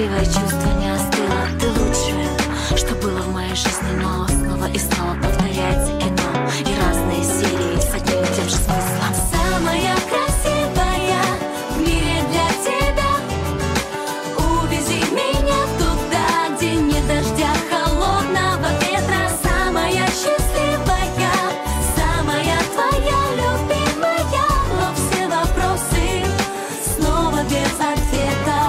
счастливое чувство не остыло. Ты лучшее, что было в моей жизни, но снова и снова повторяется кино. И разные серии с одним и тем же смыслом. Самая красивая в мире для тебя. Увези меня туда, где нет дождя, холодного ветра. Самая счастливая, самая твоя любимая. Но все вопросы снова без ответа.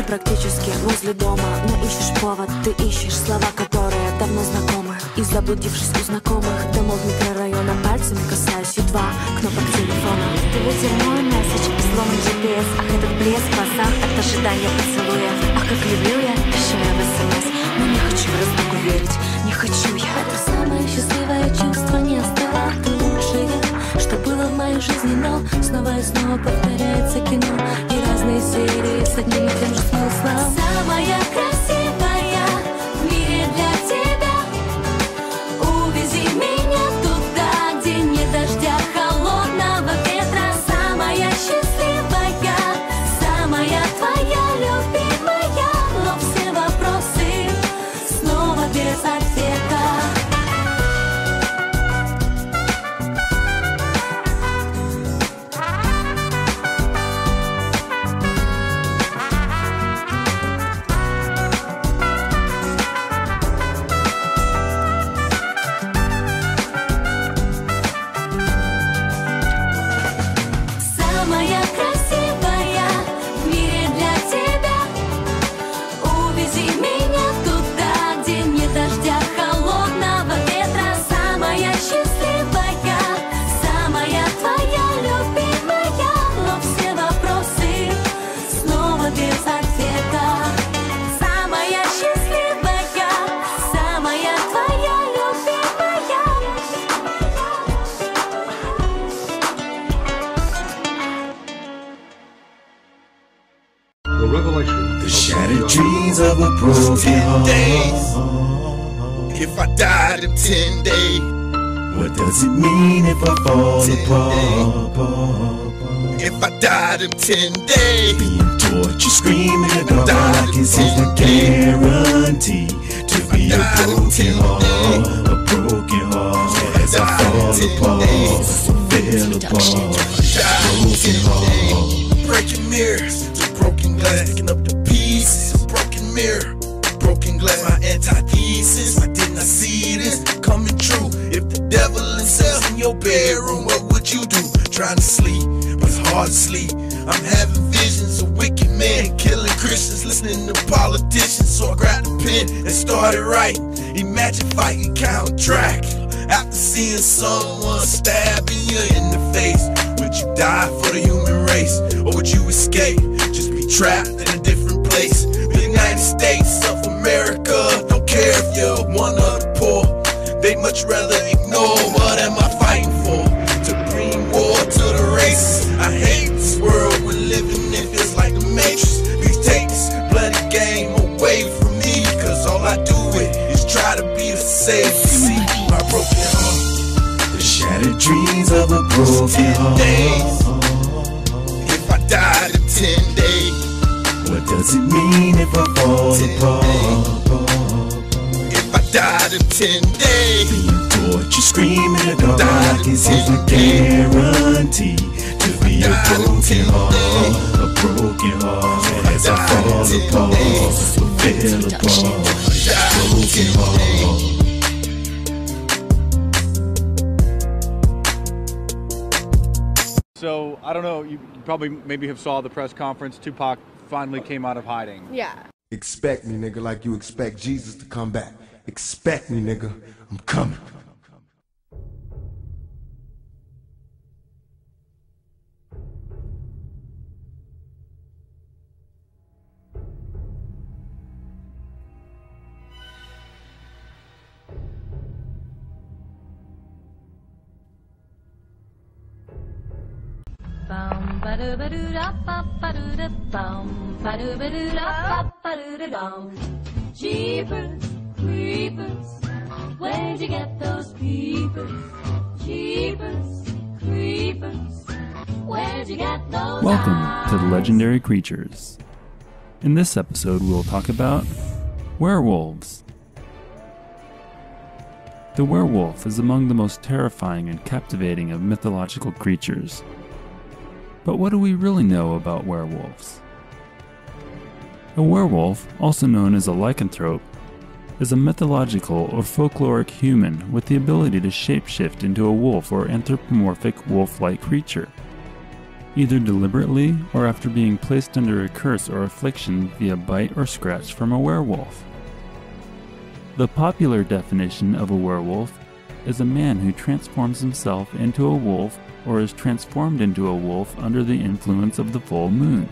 Практически возле дома, но ищешь повод, ты ищешь слова, которые давно знакомы. И заблудившись у знакомых домов микрорайона, пальцами касаюсь едва кнопок телефона. Ты ветер мой месседж, сломан GPS. Ах, этот блеск в глазах от ожидания поцелуя. Ах, как люблю я, пишу я в СМС. Но не хочу в разлуку верить, не хочу я. Это самое счастливое чувство не остыло. Ты лучшее, что было в моей жизни, но снова и снова повторяется кино. И разные серии с одним и тем же смыслом. Самая красивая в мире для тебя. Увези меня туда, где нет дождя, холодного ветра. Самая счастливая, самая твоя любимая. Но все вопросы снова без ответа. The shattered dreams of a broken heart. If I died in 10 days, what does it mean if I fall apart? If I died in 10 days, being tortured, screaming in the dark is the guarantee to be a broken heart, a broken heart as I fall apart, fell apart, broken heart. Breaking mirrors, just broken glass, picking up the pieces, a broken mirror, broken glass. My antithesis, why didn't I see this coming true? If the devil himself in your bedroom, what would you do? Trying to sleep, but it's hard to sleep. I'm having visions of wicked men killing Christians, listening to politicians. So I grabbed a pen and started writing. Imagine fighting Count Dracula after seeing someone stabbing you in the face. Would you die for the human race, or would you escape? Just be trapped in a different place. The United States of America don't care if you're one of the poor. They much rather ignore. What am I fighting for? To bring war to the races. I hate this world we're living in, feels like the Matrix. Please take this bloody game away from me, cause all I do is try to be the safe. See my broken heart, the shattered dreams of a broken heart. If I died in 10 days, what does it mean if I fall apart? If I died in 10 days, being tortured, screaming in the dark is a guarantee to be a broken heart as I fall apart, fell apart, broken heart. So, I don't know, you probably maybe have saw the press conference. 2Pac finally came out of hiding. Yeah. Expect me, nigga, like you expect Jesus to come back. Expect me, nigga. I'm coming. Jeepers, creepers, where'd you get Welcome to the Legendary Creatures. In this episode, we'll talk about werewolves. The werewolf is among the most terrifying and captivating of mythological creatures. But what do we really know about werewolves? A werewolf, also known as a lycanthrope, is a mythological or folkloric human with the ability to shapeshift into a wolf or anthropomorphic wolf-like creature, either deliberately or after being placed under a curse or affliction via bite or scratch from a werewolf. The popular definition of a werewolf is a man who transforms himself into a wolf or is transformed into a wolf under the influence of the full moon.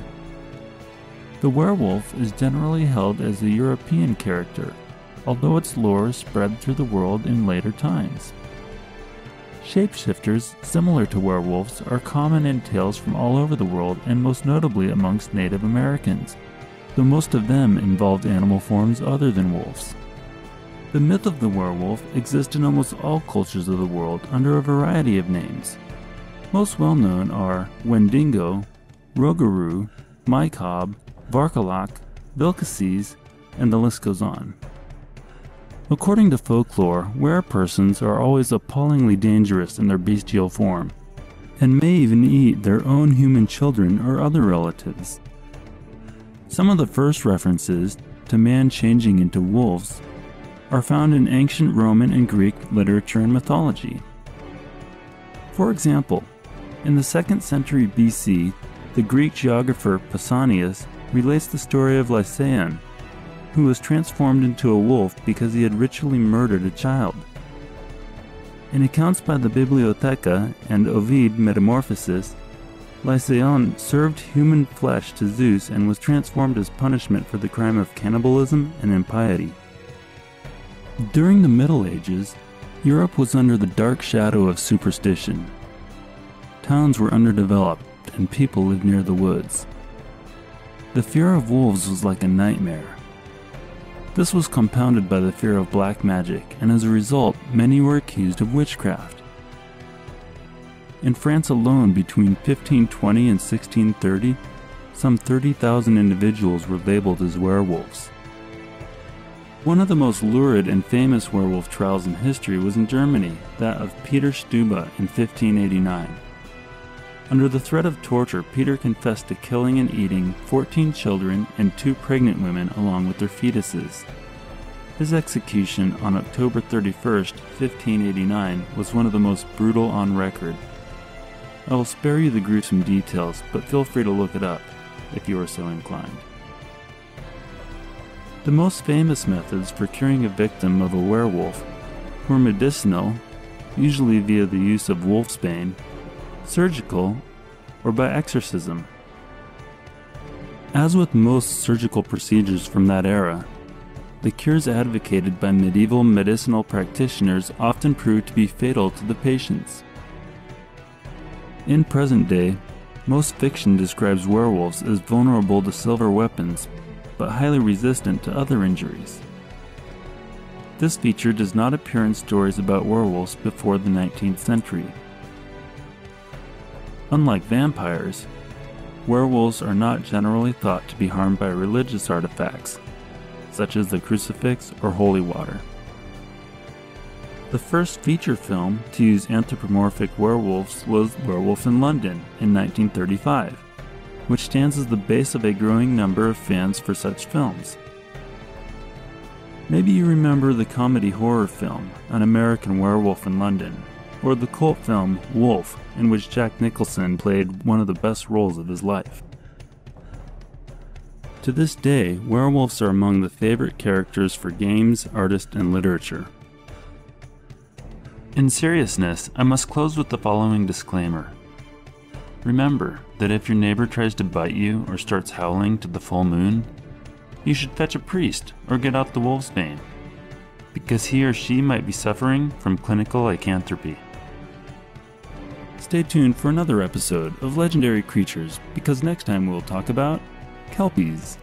The werewolf is generally held as a European character, although its lore spread through the world in later times. Shapeshifters similar to werewolves are common in tales from all over the world and most notably amongst Native Americans, though most of them involved animal forms other than wolves. The myth of the werewolf exists in almost all cultures of the world under a variety of names. Most well known are Wendigo, Rougarou, Mycob, Varkalak, Vilcaces, and the list goes on. According to folklore, were-persons are always appallingly dangerous in their bestial form, and may even eat their own human children or other relatives. Some of the first references to man changing into wolves are found in ancient Roman and Greek literature and mythology. For example, in the 2nd century BC, the Greek geographer Pausanias relates the story of Lycaon, who was transformed into a wolf because he had ritually murdered a child. In accounts by the Bibliotheca and Ovid Metamorphosis, Lycaon served human flesh to Zeus and was transformed as punishment for the crime of cannibalism and impiety. During the Middle Ages, Europe was under the dark shadow of superstition. Towns were underdeveloped and people lived near the woods. The fear of wolves was like a nightmare. This was compounded by the fear of black magic, and as a result, many were accused of witchcraft. In France alone, between 1520 and 1630, some 30,000 individuals were labeled as werewolves. One of the most lurid and famous werewolf trials in history was in Germany, that of Peter Stube in 1589. Under the threat of torture, Peter confessed to killing and eating 14 children and 2 pregnant women along with their fetuses. His execution on October 31st, 1589 was one of the most brutal on record. I will spare you the gruesome details, but feel free to look it up if you are so inclined. The most famous methods for curing a victim of a werewolf were medicinal, usually via the use of wolfsbane, surgical, or by exorcism. As with most surgical procedures from that era, the cures advocated by medieval medicinal practitioners often proved to be fatal to the patients. In present day, most fiction describes werewolves as vulnerable to silver weapons, but highly resistant to other injuries. This feature does not appear in stories about werewolves before the 19th century. Unlike vampires, werewolves are not generally thought to be harmed by religious artifacts, such as the crucifix or holy water. The first feature film to use anthropomorphic werewolves was Werewolf in London in 1935, which stands as the base of a growing number of fans for such films. Maybe you remember the comedy horror film An American Werewolf in London, or the cult film Wolf, in which Jack Nicholson played one of the best roles of his life. To this day, werewolves are among the favorite characters for games, artists, and literature. In seriousness, I must close with the following disclaimer. Remember that if your neighbor tries to bite you or starts howling to the full moon, you should fetch a priest or get out the wolfsbane, because he or she might be suffering from clinical lycanthropy. Stay tuned for another episode of Legendary Creatures, because next time we'll talk about Kelpies.